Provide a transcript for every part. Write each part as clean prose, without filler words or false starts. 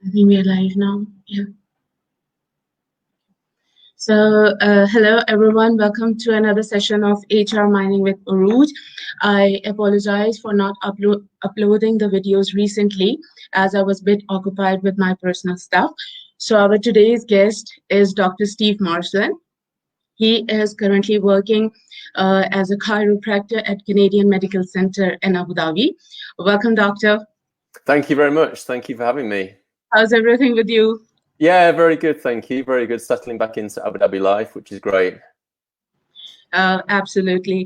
I think we are live now. Yeah. So, hello everyone. Welcome to another session of HR Mining with Urooj. I apologize for not uploading the videos recently, as I was a bit occupied with my personal stuff. So, our today's guest is Dr. Steve Marsland. He is currently working as a chiropractor at Canadian Medical Center in Abu Dhabi. Welcome, doctor. Thank you very much. Thank you for having me. How's everything with you? Yeah, very good. Thank you. Very good. Settling back into Abu Dhabi life, which is great. Absolutely.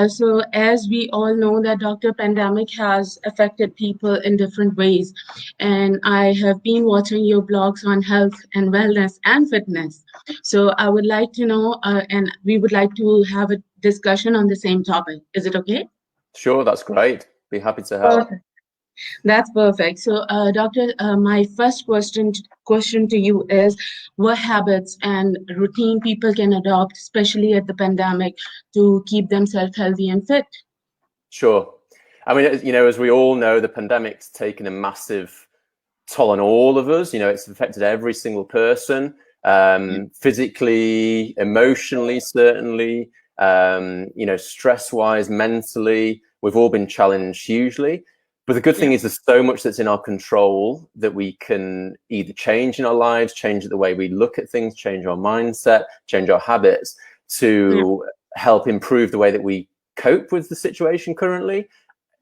So as we all know that Dr. Pandemic has affected people in different ways. And I have been watching your blogs on health and wellness and fitness. So I would like to know, and we would like to have a discussion on the same topic. Is it okay? Sure, that's great. Be happy to help. Perfect. That's perfect. So, doctor, my first question to you is, what habits and routine people can adopt, especially at the pandemic, to keep themselves healthy and fit? Sure. I mean, as we all know, the pandemic's taken a massive toll on all of us. It's affected every single person, physically, emotionally, certainly, stress-wise, mentally. We've all been challenged hugely. But the good thing is there's so much that's in our control that we can either change in our lives, change the way we look at things, change our mindset, change our habits to help improve the way that we cope with the situation currently,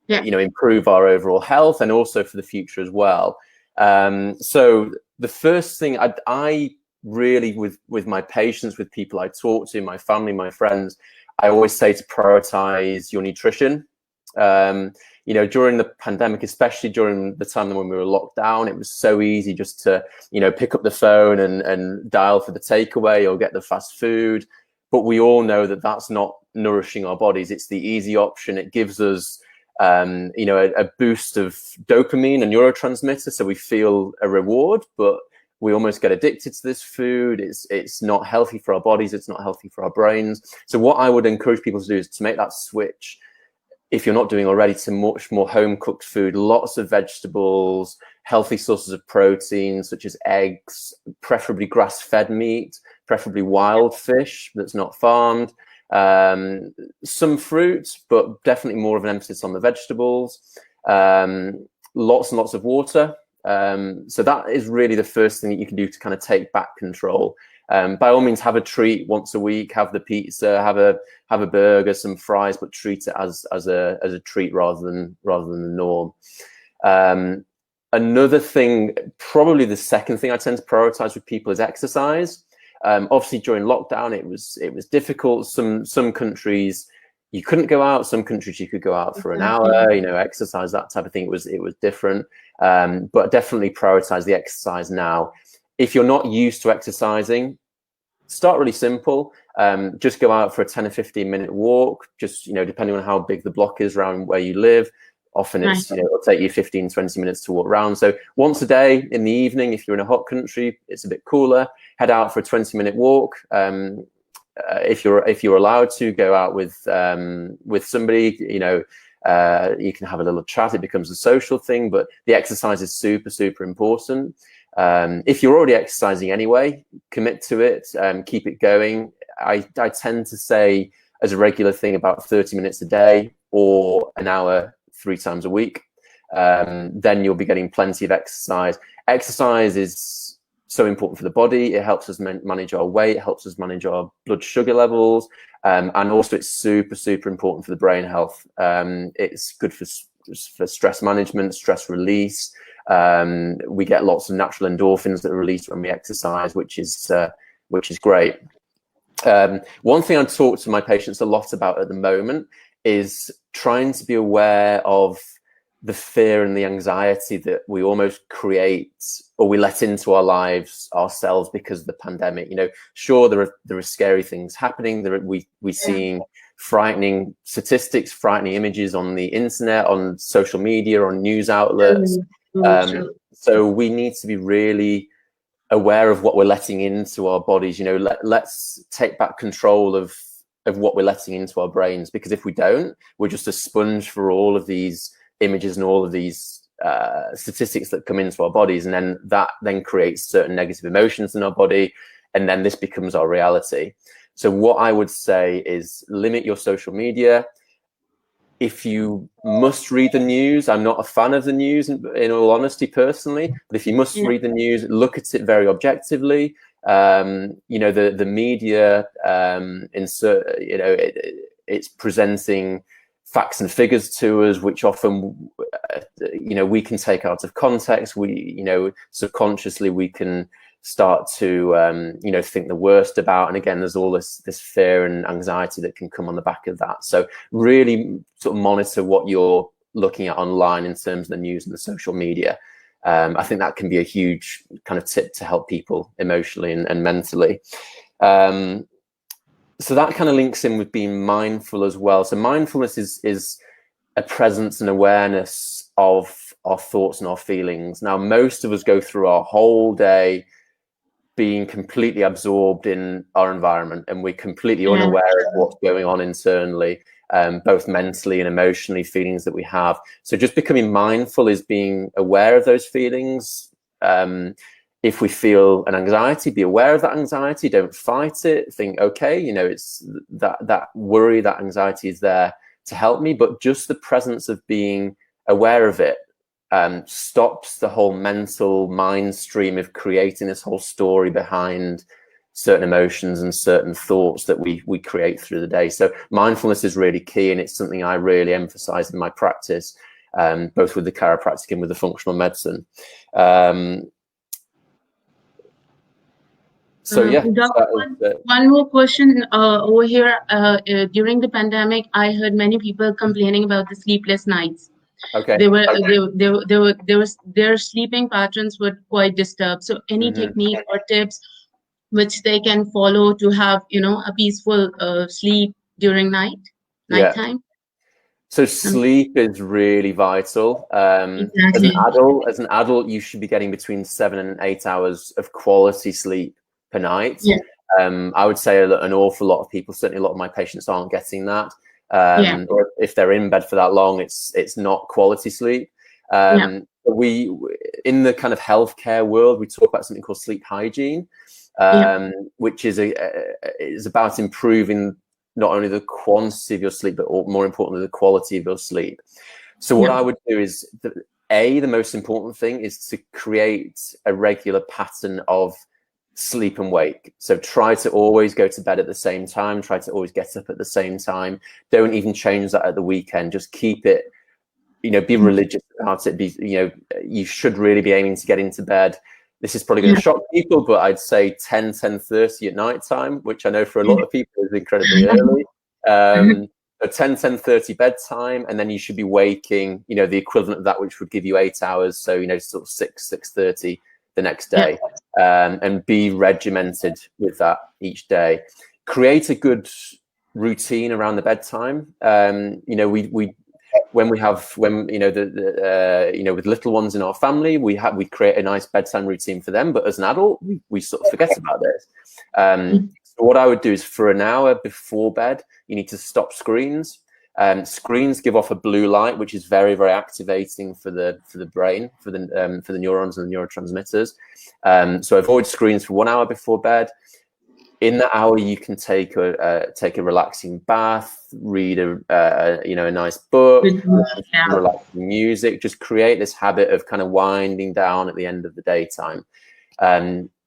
improve our overall health and also for the future as well. So the first thing I really, with my patients, with people I talk to, my family, my friends, I always say to prioritize your nutrition. During the pandemic, especially during the time when we were locked down, it was so easy just to, pick up the phone and dial for the takeaway or get the fast food. But we all know that that's not nourishing our bodies. It's the easy option. It gives us, a boost of dopamine and neurotransmitter. So we feel a reward, but we almost get addicted to this food. It's not healthy for our bodies. It's not healthy for our brains. So what I would encourage people to do is to make that switch, if you're not doing already, to much more home cooked food, lots of vegetables, healthy sources of protein, such as eggs, preferably grass-fed meat, preferably wild fish that's not farmed, some fruit, but definitely more of an emphasis on the vegetables, lots and lots of water. So that is really the first thing that you can do to kind of take back control. By all means, have a treat once a week, have the pizza, have a burger, some fries, but treat it as a treat rather than the norm. Another thing, probably the second thing I tend to prioritize with people is exercise. Obviously during lockdown, it was difficult. Some countries you couldn't go out, some countries you could go out for an hour, exercise, that type of thing. It was different, but definitely prioritize the exercise now. If you're not used to exercising, start really simple. Just go out for a 10 or 15 minute walk, just, depending on how big the block is around where you live. Often it's, it'll take you 15, 20 minutes to walk around. So once a day in the evening, if you're in a hot country, it's a bit cooler, head out for a 20-minute walk. If you're allowed to go out with somebody, you can have a little chat. It becomes a social thing, but the exercise is super, super important. If you're already exercising anyway, commit to it, keep it going. I tend to say as a regular thing about 30 minutes a day or an hour 3 times a week. Then you'll be getting plenty of exercise. Exercise is so important for the body. It helps us manage our weight, helps us manage our blood sugar levels. And also it's super, super important for the brain health. It's good for stress management, stress release. We get lots of natural endorphins that are released when we exercise, which is great. One thing I talk to my patients a lot about at the moment is trying to be aware of the fear and the anxiety that we almost create or we let into our lives ourselves because of the pandemic. Sure, there are scary things happening. We're seeing frightening statistics, frightening images on the internet, on social media, on news outlets. So we need to be really aware of what we're letting into our bodies. Let's take back control of what we're letting into our brains, because if we don't, we're just a sponge for all of these images and all of these statistics that come into our bodies, and then that then creates certain negative emotions in our body, and then this becomes our reality. So what I would say is limit your social media. If you must read the news, I'm not a fan of the news in all honesty personally, but if you must read the news, look at it very objectively. You know, the media, it's presenting facts and figures to us, which often, you know, we can take out of context. We, you know, subconsciously we can start to, you know, think the worst about. And again, there's all this fear and anxiety that can come on the back of that. So really sort of monitor what you're looking at online in terms of the news and the social media. I think that can be a huge kind of tip to help people emotionally and mentally. So that kind of links in with being mindful as well. So mindfulness is a presence and awareness of our thoughts and our feelings. Now, most of us go through our whole day being completely absorbed in our environment, and we're completely unaware of what's going on internally, both mentally and emotionally, feelings that we have. So just becoming mindful is being aware of those feelings. If we feel an anxiety, be aware of that anxiety, don't fight it. Think, okay, you know, it's that worry, that anxiety is there to help me, but just the presence of being aware of it stops the whole mental mind stream of creating this whole story behind certain emotions and certain thoughts that we create through the day. So mindfulness is really key, and it's something I really emphasize in my practice, both with the chiropractic and with the functional medicine. So yeah, one more question over here. During the pandemic, I heard many people complaining about the sleepless nights. Okay. Their sleeping patterns were quite disturbed. So any technique or tips which they can follow to have, you know, a peaceful sleep during nighttime? So sleep is really vital. Exactly. As an adult, you should be getting between 7 and 8 hours of quality sleep per night. Yeah. I would say that an awful lot of people, certainly a lot of my patients, aren't getting that. Or if they're in bed for that long, it's not quality sleep. We, in the kind of healthcare world, we talk about something called sleep hygiene, which is about improving not only the quantity of your sleep, but more importantly, the quality of your sleep. So what I would do is, the most important thing is to create a regular pattern of sleep and wake. So try to always go to bed at the same time. Try to always get up at the same time. Don't even change that at the weekend. Just keep it, you know, be religious about it. Be, you know, you should really be aiming to get into bed. This is probably going to shock people, but I'd say 10:30 at night time, which I know for a lot of people is incredibly early. So 10:30 bedtime, and then you should be waking, you know, the equivalent of that, which would give you 8 hours. So, you know, sort of 6:30 the next day, and be regimented with that each day. Create a good routine around the bedtime. You know, when you know you know, with little ones in our family, we create a nice bedtime routine for them, but as an adult we sort of forget about this. So what I would do is, for an hour before bed, you need to stop screens. Screens give off a blue light, which is very, very activating for the brain, for the neurons and the neurotransmitters. So avoid screens for 1 hour before bed. In that hour, you can take a relaxing bath, read a nice book, relaxing music. Just create this habit of kind of winding down at the end of the daytime.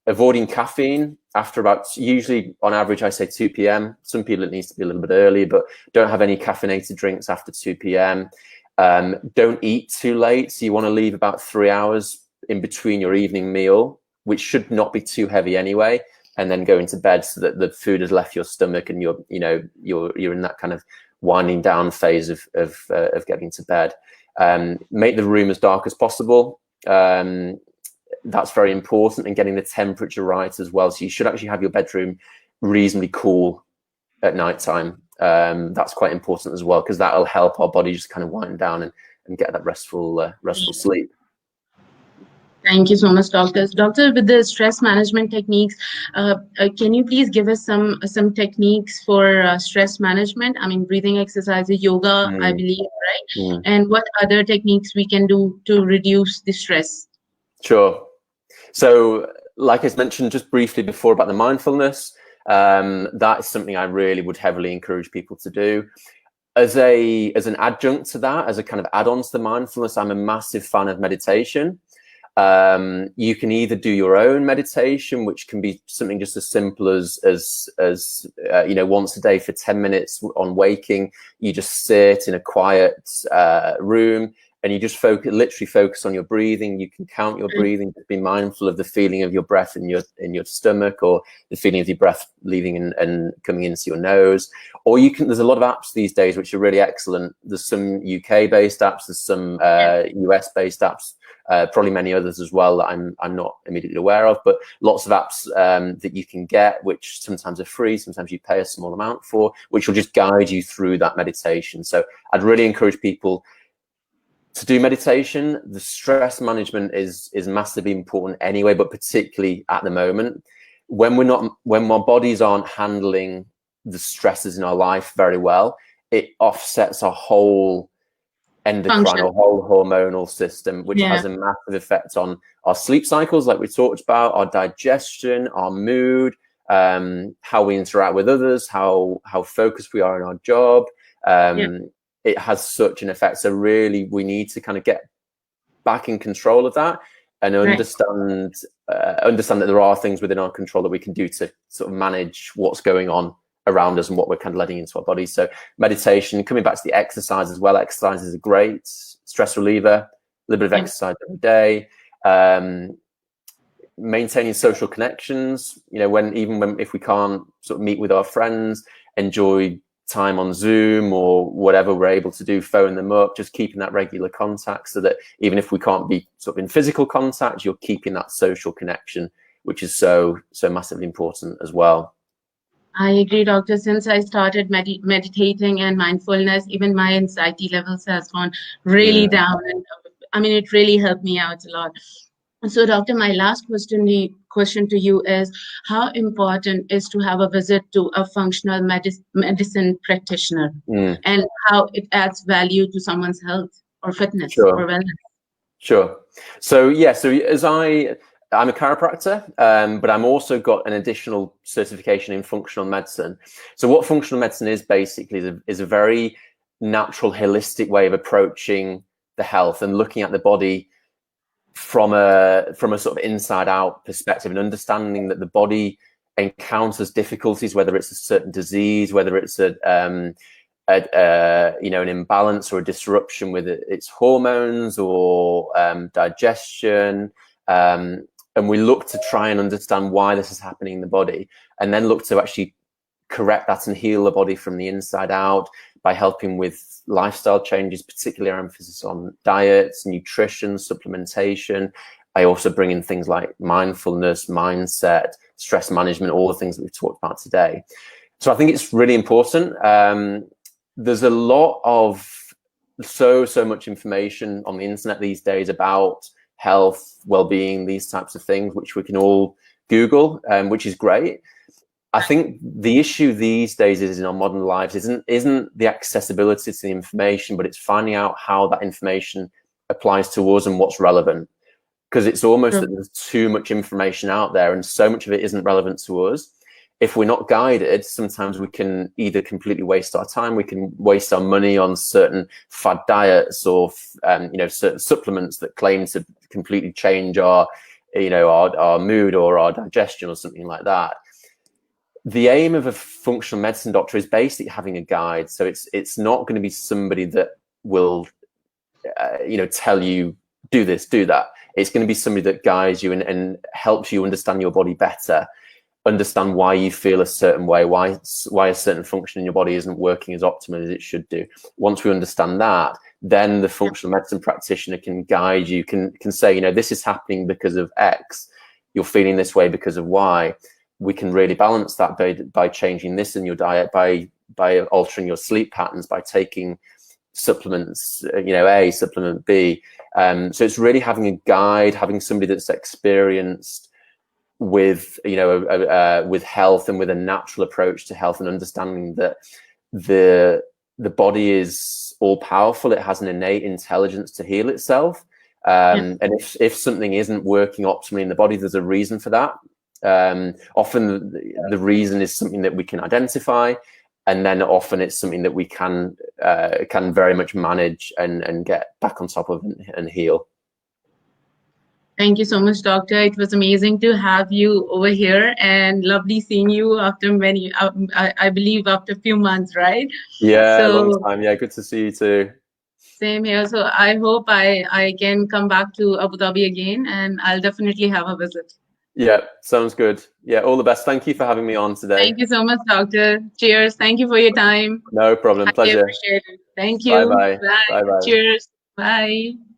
Avoiding caffeine after about, usually on average, I say 2 p.m. Some people it needs to be a little bit early, but don't have any caffeinated drinks after 2 p.m. Don't eat too late. So you want to leave about 3 hours in between your evening meal, which should not be too heavy anyway, and then go into bed so that the food has left your stomach and you're in that kind of winding down phase of getting to bed. Make the room as dark as possible. That's very important, and getting the temperature right as well. So you should actually have your bedroom reasonably cool at night time. That's quite important as well, because that'll help our body just kind of wind down and get that restful sleep. Thank you so much, doctors. Doctor, with the stress management techniques, can you please give us some techniques for stress management? I mean, breathing exercises, yoga, I Mm, believe, right? mm. And what other techniques we can do to reduce the stress? Sure. So, like I mentioned just briefly before about the mindfulness, that is something I really would heavily encourage people to do. As an adjunct to that, as a kind of add-on to the mindfulness, I'm a massive fan of meditation. You can either do your own meditation, which can be something just as simple as once a day for 10 minutes on waking. You just sit in a quiet room and you just literally focus on your breathing. You can count your breathing, be mindful of the feeling of your breath in your stomach, or the feeling of your breath leaving and coming into your nose. Or there's a lot of apps these days which are really excellent. There's some UK based apps, there's some US based apps. Probably many others as well that I'm not immediately aware of, but lots of apps that you can get, which sometimes are free, sometimes you pay a small amount for, which will just guide you through that meditation. So I'd really encourage people to do meditation. The stress management is massively important anyway, but particularly at the moment when our bodies aren't handling the stresses in our life very well, it offsets our whole endocrine or whole hormonal system, which has a massive effect on our sleep cycles, like we talked about, our digestion, our mood, how we interact with others, how focused we are in our job. It has such an effect. So really, we need to kind of get back in control of that and understand that there are things within our control that we can do to sort of manage what's going on around us and what we're kind of letting into our bodies. So meditation, coming back to the exercise as well. Exercise is a great stress reliever. A little bit of exercise every day. Maintaining social connections, if we can't sort of meet with our friends, enjoy time on Zoom or whatever we're able to do, phone them up, just keeping that regular contact so that even if we can't be sort of in physical contact, you're keeping that social connection, which is so massively important as well. I agree, doctor. Since I started meditating and mindfulness, even my anxiety levels has gone really down. And I mean, it really helped me out a lot. So, doctor, my last question to you is, how important is to have a visit to a functional medicine practitioner, and how it adds value to someone's health or fitness or wellness? Sure. So I'm a chiropractor, but I'm also got an additional certification in functional medicine. So what functional medicine is basically is a very natural, holistic way of approaching the health and looking at the body from a sort of inside out perspective, and understanding that the body encounters difficulties, whether it's a certain disease, whether it's an imbalance or a disruption with its hormones or digestion. And we look to try and understand why this is happening in the body, and then look to actually correct that and heal the body from the inside out by helping with lifestyle changes, particularly our emphasis on diets, nutrition, supplementation. I also bring in things like mindfulness, mindset, stress management, all the things that we've talked about today. So I think it's really important. There's a lot of so much information on the internet these days about health, well-being, these types of things, which we can all Google, which is great. I think the issue these days is in our modern lives isn't the accessibility to the information, but it's finding out how that information applies to us and what's relevant. Because it's almost that there's too much information out there and so much of it isn't relevant to us. If we're not guided, sometimes we can either completely waste our time, we can waste our money on certain fad diets or certain supplements that claim to completely change our mood or our digestion or something like that. The aim of a functional medicine doctor is basically having a guide. So it's not going to be somebody that will tell you do this, do that. It's going to be somebody that guides you and helps you understand your body better, understand why you feel a certain way, why a certain function in your body isn't working as optimally as it should do. Once we understand that, then the functional medicine practitioner can guide you, can say, this is happening because of X, you're feeling this way because of Y. We can really balance that by changing this in your diet, by altering your sleep patterns, by taking supplements, A, supplement B. So it's really having a guide, having somebody that's experienced with, with health and with a natural approach to health, and understanding that the body is all powerful. It has an innate intelligence to heal itself. And if something isn't working optimally in the body, there's a reason for that. Often the reason is something that we can identify, and then often it's something that we can very much manage and get back on top of and heal. Thank you so much, Doctor. It was amazing to have you over here, and lovely seeing you after many, I believe after a few months, right? Yeah, long time. Yeah, good to see you too. Same here. So I hope I can come back to Abu Dhabi again, and I'll definitely have a visit. Yeah, sounds good. Yeah, all the best. Thank you for having me on today. Thank you so much, Doctor. Cheers. Thank you for your time. No problem. I Pleasure. appreciate it. Thank you. Bye-bye. Bye. Bye-bye. Cheers. Bye.